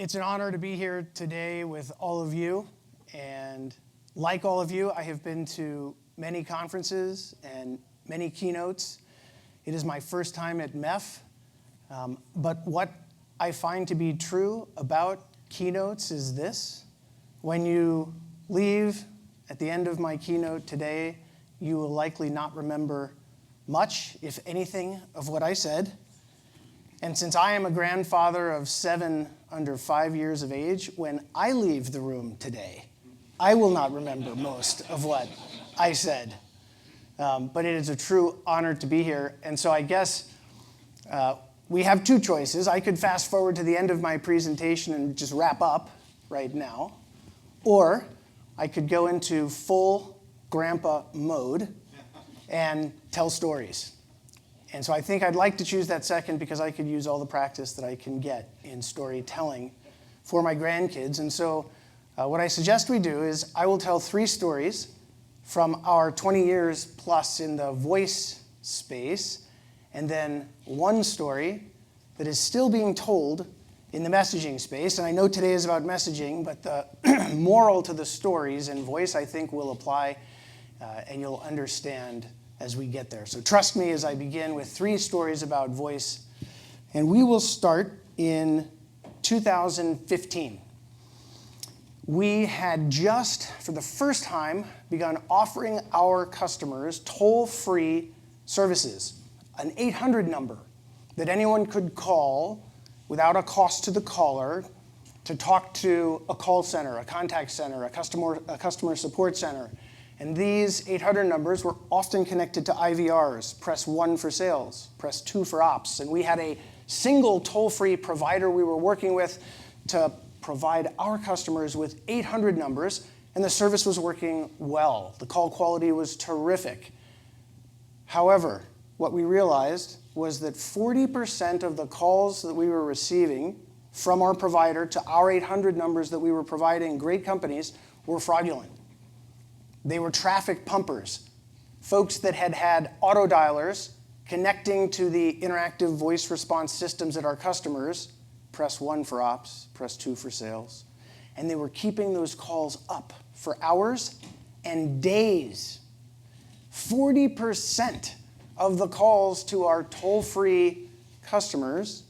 It's an honor to be here today with all of you. And like all of you, I have been to many conferences and many keynotes. It is my first time at MEF. But what I find to be true about keynotes is this. When you leave at the end of my keynote today, you will likely not remember much, if anything, of what I said. And since I am a grandfather of 7 under 5 years of age, when I leave the room today, I will not remember most of what I said. But it is a true honor to be here. And so I guess we have two choices. I could fast forward to the end of my presentation and just wrap up right now. Or I could go into full grandpa mode and tell stories. And so I think I'd like to choose that second because I could use all the practice that I can get in storytelling for my grandkids. And so what I suggest we do is I will tell 3 stories from our 20 years plus in the voice space, and then 1 story that is still being told in the messaging space. And I know today is about messaging, but the moral to the stories in voice I think will apply, and you'll understand as we get there. So trust me as I begin with 3 stories about voice. And we will start in 2015. We had just, for the first time, begun offering our customers toll-free services, an 800 number that anyone could call without a cost to the caller to talk to a call center, a contact center, a customer support center. And these 800 numbers were often connected to IVRs. Press 1 for sales, press 2 for ops. And we had a single toll-free provider we were working with to provide our customers with 800 numbers, and the service was working well. The call quality was terrific. However, what we realized was that 40% of the calls that we were receiving from our provider to our 800 numbers that we were providing great companies were fraudulent. They were traffic pumpers, folks that had had auto dialers connecting to the interactive voice response systems at our customers, press 1 for ops, press 2 for sales, and they were keeping those calls up for hours and days. 40% of the calls to our toll-free customers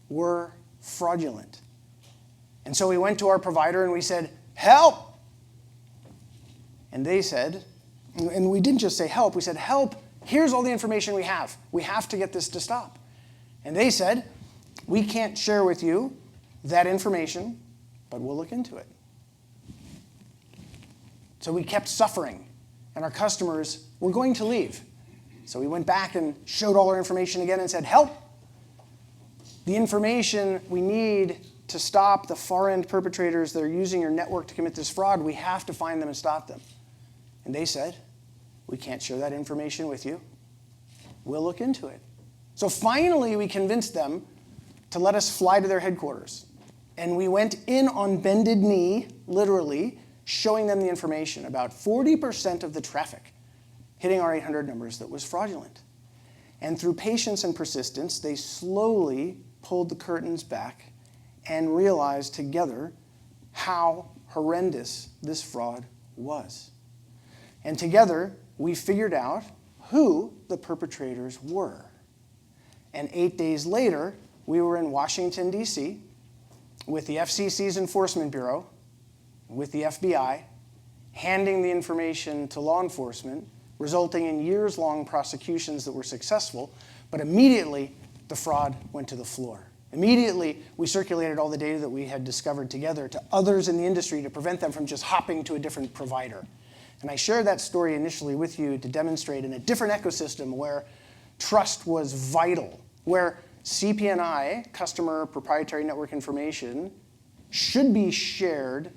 were fraudulent. And so we went to our provider and we said, "Help!" And they said, and we didn't just say help, we said, "Help, here's all the information we have. We have to get this to stop." And they said, "We can't share with you that information, but we'll look into it." So we kept suffering, and our customers were going to leave. So we went back and showed all our information again and said, "Help, the information we need to stop the far-end perpetrators that are using your network to commit this fraud, we have to find them and stop them." And they said, "We can't share that information with you. We'll look into it." So finally, we convinced them to let us fly to their headquarters. And we went in on bended knee, literally, showing them the information about 40% of the traffic hitting our 800 numbers that was fraudulent. And through patience and persistence, they slowly pulled the curtains back and realized together how horrendous this fraud was. And together, we figured out who the perpetrators were. And 8 days later, we were in Washington, D.C., with the FCC's Enforcement Bureau, with the FBI, handing the information to law enforcement, resulting in years-long prosecutions that were successful, but immediately the fraud went to the floor. Immediately, we circulated all the data that we had discovered together to others in the industry to prevent them from just hopping to a different provider. And I shared that story initially with you to demonstrate in a different ecosystem where trust was vital, where CP&I, customer proprietary network information, should be shared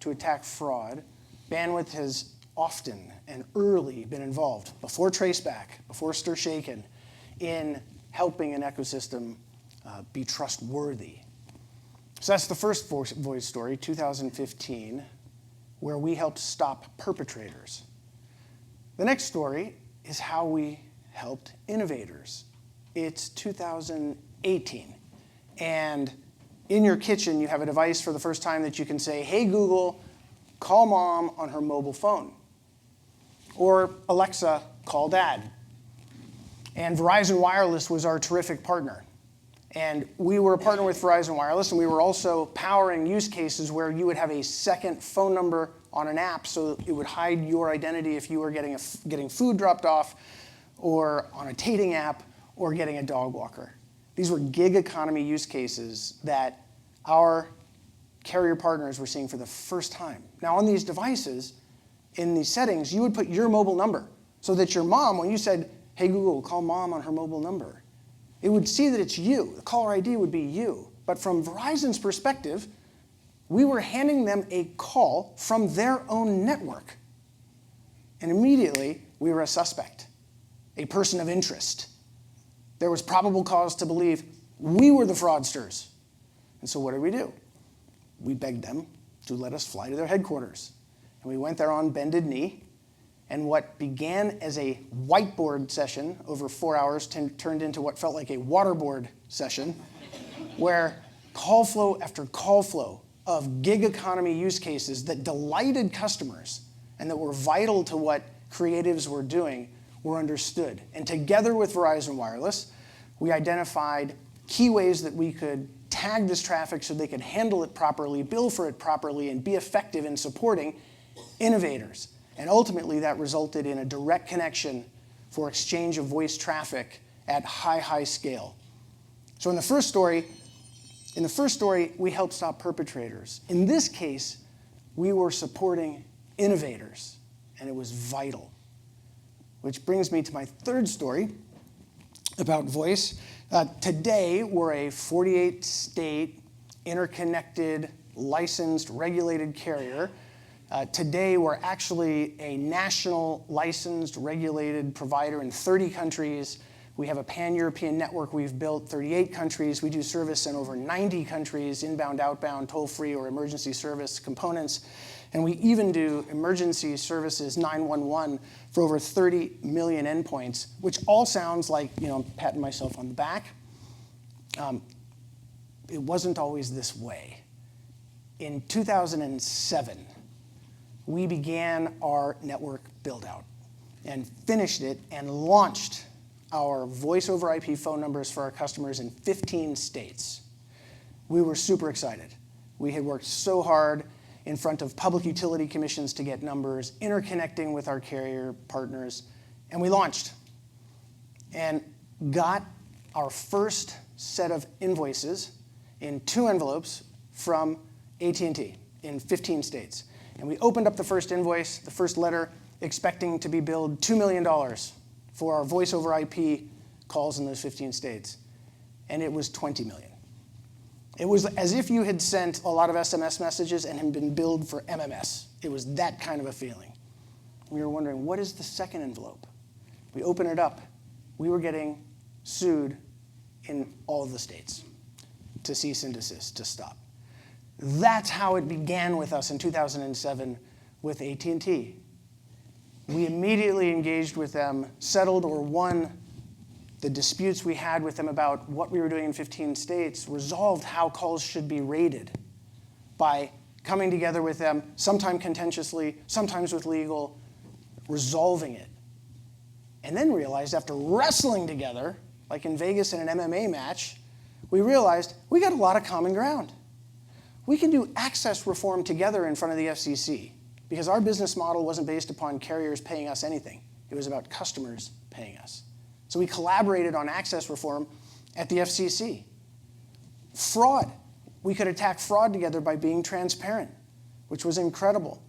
to attack fraud. Bandwidth has often and early been involved, before traceback, before stir shaken, in helping an ecosystem be trustworthy. So that's the first voice story, 2015, where we helped stop perpetrators. The next story is how we helped innovators. It's 2018, and in your kitchen, you have a device for the first time that you can say, hey Google, call mom on her mobile phone. Or Alexa, call dad. And Verizon Wireless was our terrific partner. And we were a partner with Verizon Wireless, and we were also powering use cases where you would have a second phone number on an app so it would hide your identity if you were getting food dropped off, or on a dating app, or getting a dog walker. These were gig economy use cases that our carrier partners were seeing for the first time. Now on these devices, in these settings, you would put your mobile number so that your mom, when you said, hey Google, call mom on her mobile number, it would see that it's you. The caller ID would be you. But from Verizon's perspective, we were handing them a call from their own network. And immediately, we were a suspect, a person of interest. There was probable cause to believe we were the fraudsters. And so what did we do? We begged them to let us fly to their headquarters. And we went there on bended knee. And what began as a whiteboard session over 4 hours turned into what felt like a waterboard session, where call flow after call flow of gig economy use cases that delighted customers and that were vital to what creatives were doing were understood. And together with Verizon Wireless, we identified key ways that we could tag this traffic so they could handle it properly, bill for it properly, and be effective in supporting innovators. And ultimately, that resulted in a direct connection for exchange of voice traffic at high scale. So in the first story, we helped stop perpetrators. In this case, we were supporting innovators, and it was vital. Which brings me to my third story about voice. Today, we're a 48-state, interconnected, licensed, regulated carrier. Today, we're actually a national licensed, regulated provider in 30 countries. We have a pan-European network we've built, 38 countries. We do service in over 90 countries, inbound, outbound, toll-free, or emergency service components. And we even do emergency services 911 for over 30 million endpoints, which all sounds like, I'm patting myself on the back. It wasn't always this way. In 2007, we began our network build-out and finished it and launched our voice over IP phone numbers for our customers in 15 states. We were super excited. We had worked so hard in front of public utility commissions to get numbers, interconnecting with our carrier partners, and we launched and got our first set of invoices in 2 envelopes from AT&T in 15 states. And we opened up the first invoice, the first letter, expecting to be billed $2 million for our voice over IP calls in those 15 states. And it was 20 million. It was as if you had sent a lot of SMS messages and had been billed for MMS. It was that kind of a feeling. We were wondering, what is the second envelope? We open it up. We were getting sued in all of the states to cease and desist, to stop. That's how it began with us in 2007 with AT&T. We immediately engaged with them, settled or won the disputes we had with them about what we were doing in 15 states, resolved how calls should be rated by coming together with them, sometimes contentiously, sometimes with legal, resolving it. And then realized after wrestling together, like in Vegas in an MMA match, we realized we got a lot of common ground. We can do access reform together in front of the FCC because our business model wasn't based upon carriers paying us anything. It was about customers paying us. So we collaborated on access reform at the FCC. Fraud. We could attack fraud together by being transparent, which was incredible.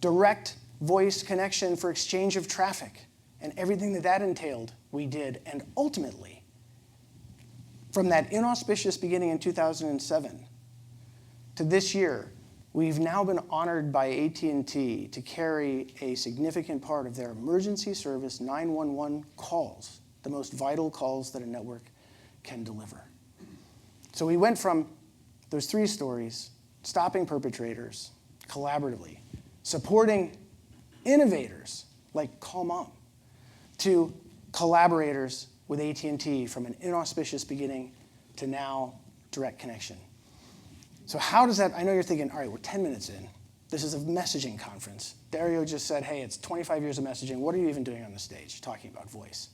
Direct voice connection for exchange of traffic and everything that entailed, we did. And ultimately, from that inauspicious beginning in 2007 to this year, we've now been honored by AT&T to carry a significant part of their emergency service 911 calls, the most vital calls that a network can deliver. So we went from those 3 stories, stopping perpetrators collaboratively, supporting innovators like Call Mom, to collaborators with AT&T from an inauspicious beginning to now direct connection. So how does that, I know you're thinking, all right, we're 10 minutes in. This is a messaging conference. Dario just said, hey, it's 25 years of messaging. What are you even doing on the stage talking about voice?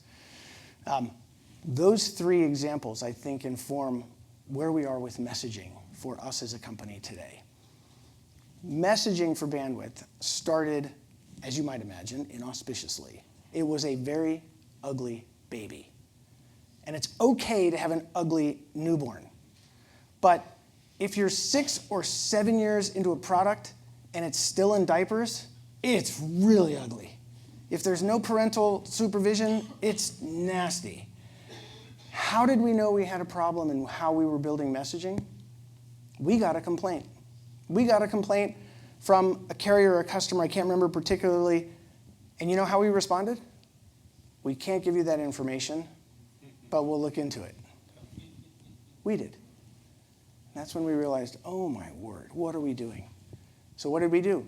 Those three examples, I think, inform where we are with messaging for us as a company today. Messaging for bandwidth started, as you might imagine, inauspiciously. It was a very ugly baby. And it's okay to have an ugly newborn. But if you're 6 or 7 years into a product and it's still in diapers, it's really ugly. If there's no parental supervision, it's nasty. How did we know we had a problem in how we were building messaging? We got a complaint. We got a complaint from a carrier or a customer, I can't remember particularly, and you know how we responded? We can't give you that information, but we'll look into it. We did. That's when we realized, oh my word, what are we doing? So what did we do?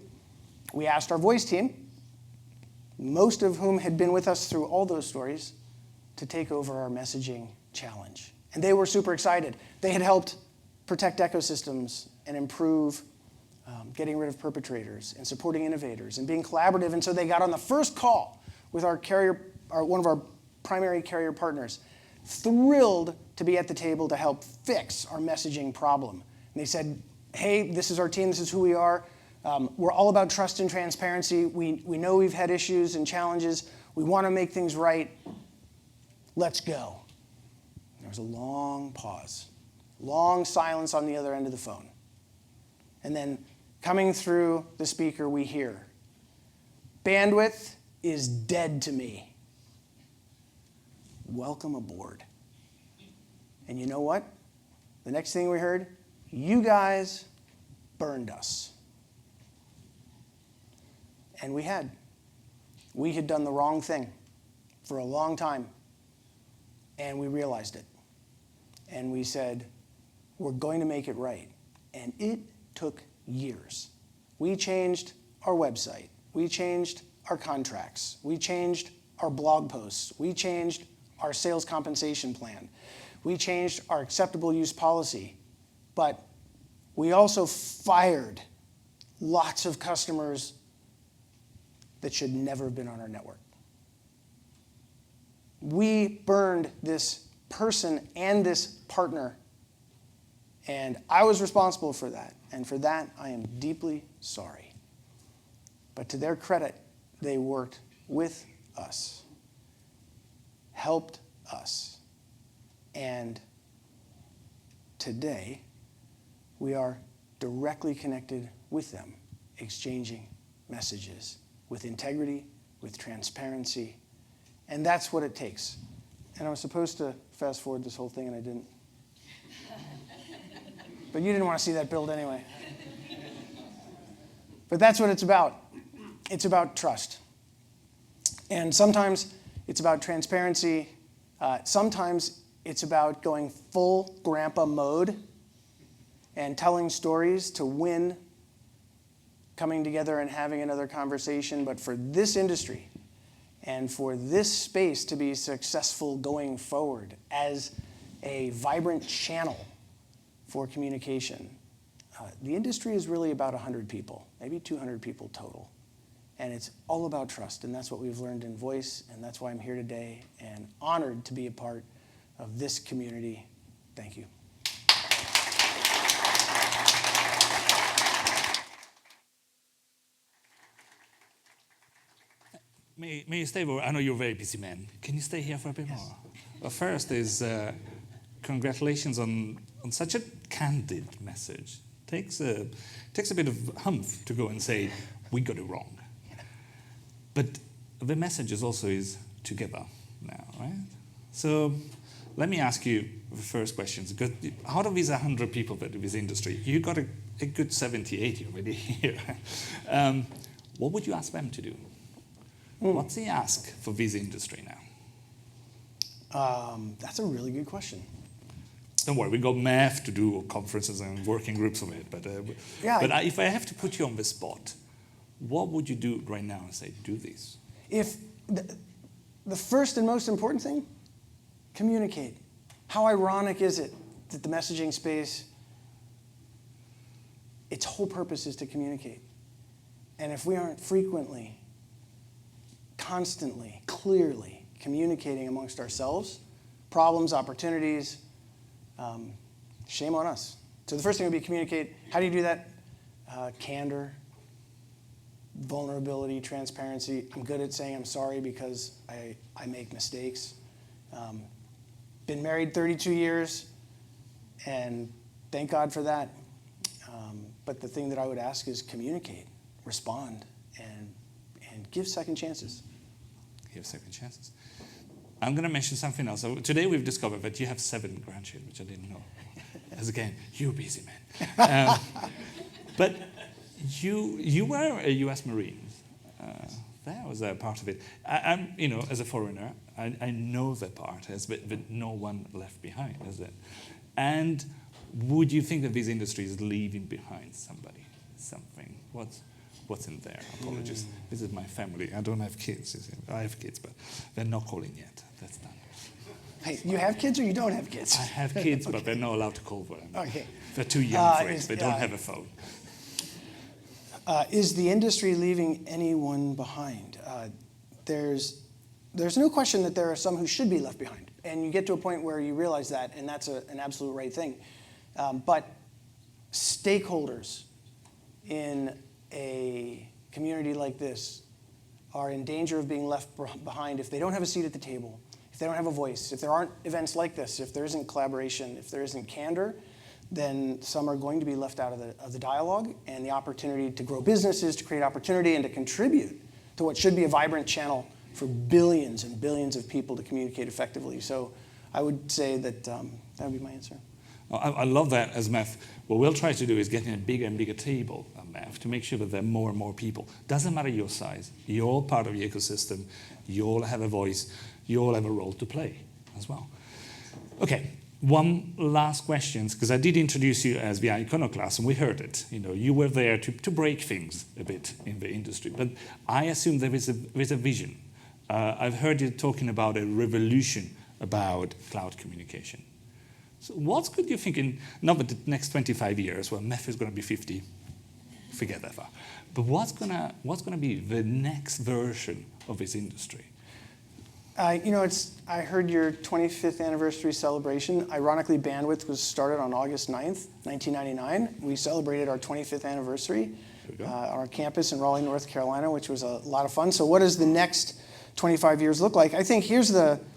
We asked our voice team, most of whom had been with us through all those stories, to take over our messaging challenge. And they were super excited. They had helped protect ecosystems and improve getting rid of perpetrators and supporting innovators and being collaborative. And so they got on the first call with our carrier, one of our primary carrier partners, thrilled to be at the table to help fix our messaging problem. And they said, hey, this is our team, this is who we are. We're all about trust and transparency. We know we've had issues and challenges. We want to make things right. Let's go. There was a long pause, long silence on the other end of the phone. And then coming through the speaker, we hear, bandwidth is dead to me. Welcome aboard. And you know what? The next thing we heard, you guys burned us. And we had. We had done the wrong thing for a long time. And we realized it. And we said, we're going to make it right. And it took years. We changed our website. We changed our contracts. We changed our blog posts. We changed our sales compensation plan. We changed our acceptable use policy. But we also fired lots of customers that should never have been on our network. We burned this person and this partner, and I was responsible for that. And for that, I am deeply sorry. But to their credit, they worked with us, helped us. And today, we are directly connected with them, exchanging messages with integrity, with transparency. And that's what it takes. And I was supposed to fast forward this whole thing, and I didn't. But you didn't want to see that build anyway. But that's what it's about. It's about trust. And sometimes it's about transparency. Sometimes it's about going full grandpa mode and telling stories to win, coming together and having another conversation. But for this industry and for this space to be successful going forward as a vibrant channel for communication, the industry is really about 100 people, maybe 200 people total. And it's all about trust, and that's what we've learned in voice, and that's why I'm here today and honored to be a part of this community. Thank you. May you stay, I know you're a very busy man. Can you stay here for a bit more? Well, first is congratulations on such a candid message. Takes a bit of humph to go and say, we got it wrong. But the message is together now, right? So let me ask you the first questions. Because out of these 100 people that in this industry, you got a good 70, 80 already here. What would you ask them to do? What's the ask for this industry now? That's a really good question. Don't worry, we got math to do conferences and working groups of it. But if I have to put you on the spot, what would you do right now and say, do this? If the first and most important thing, communicate. How ironic is it that the messaging space its whole purpose is to communicate. And if we aren't frequently, constantly, clearly communicating amongst ourselves, problems, opportunities, shame on us. So the first thing would be communicate. How do you do that? Candor, vulnerability, transparency. I'm good at saying I'm sorry because I make mistakes. Been married 32 years, and thank God for that. But the thing that I would ask is communicate, respond, and give second chances. Give second chances. I'm going to mention something else. So today we've discovered that you have 7 grandchildren, which I didn't know. As again, you're a busy man. But you were a U.S. Marine. That was a part of it. I'm, as a foreigner, I know that part, but no one left behind, is it? And would you think that this industry is leaving behind somebody, something? What's in there? Apologies. This is my family. I don't have kids. I have kids, but they're not calling yet. That's done. Hey, you have kids or you don't have kids? I have kids, okay. But they're not allowed to call for them. Okay. They're too young for it. They don't have a phone. Is the industry leaving anyone behind? There's no question that there are some who should be left behind. And you get to a point where you realize that, and that's an absolute right thing. But stakeholders in a community like this are in danger of being left behind if they don't have a seat at the table, if they don't have a voice, if there aren't events like this, if there isn't collaboration, if there isn't candor, then some are going to be left out of the dialogue and the opportunity to grow businesses, to create opportunity, and to contribute to what should be a vibrant channel for billions and billions of people to communicate effectively. So I would say that that would be my answer. I love that as MEF. What we'll try to do is get in a bigger and bigger table at MEF to make sure that there are more and more people. Doesn't matter your size. You're all part of the ecosystem. You all have a voice. You all have a role to play as well. Okay, one last question, because I did introduce you as the iconoclast, and we heard it. You were there to break things a bit in the industry. But I assume there is a vision. I've heard you talking about a revolution about cloud communication. So what's good you think in, not the next 25 years, well, MEF is going to be 50, forget that far. But what's going to be the next version of this industry? I heard your 25th anniversary celebration. Ironically, Bandwidth was started on August 9th, 1999. We celebrated our 25th anniversary on our campus in Raleigh, North Carolina, which was a lot of fun. So what does the next 25 years look like? I think here's and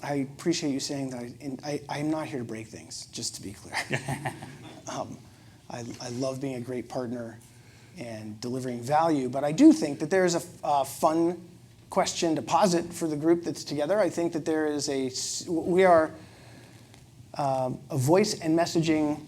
I appreciate you saying that I'm not here to break things, just to be clear. I love being a great partner and delivering value, but I do think that there is a fun question to posit for the group that's together. I think that we are a voice and messaging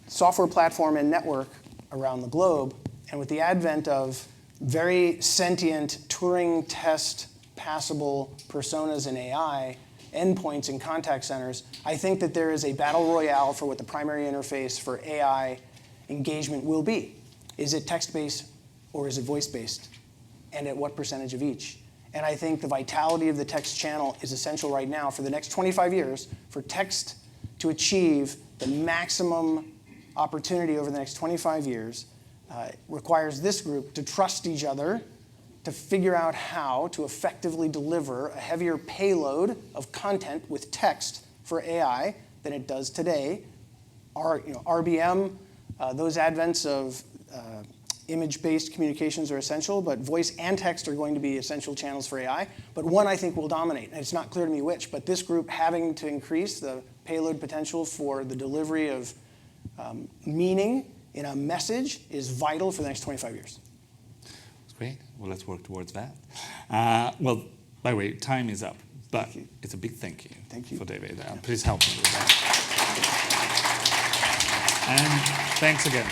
software platform and network around the globe, and with the advent of very sentient Turing test passable personas in AI, endpoints in contact centers, I think that there is a battle royale for what the primary interface for AI engagement will be. Is it text-based or is it voice-based? And at what percentage of each? And I think the vitality of the text channel is essential right now for the next 25 years for text to achieve the maximum opportunity over the next 25 years. Requires this group to trust each other, to figure out how to effectively deliver a heavier payload of content with text for AI than it does today. RBM, those advents of image-based communications are essential, but voice and text are going to be essential channels for AI. But one I think will dominate, and it's not clear to me which, but this group having to increase the payload potential for the delivery of meaning in a message is vital for the next 25 years. That's great. Well, let's work towards that. Well, by the way, time is up, but it's a big thank you for David. Please help me with that. And thanks again.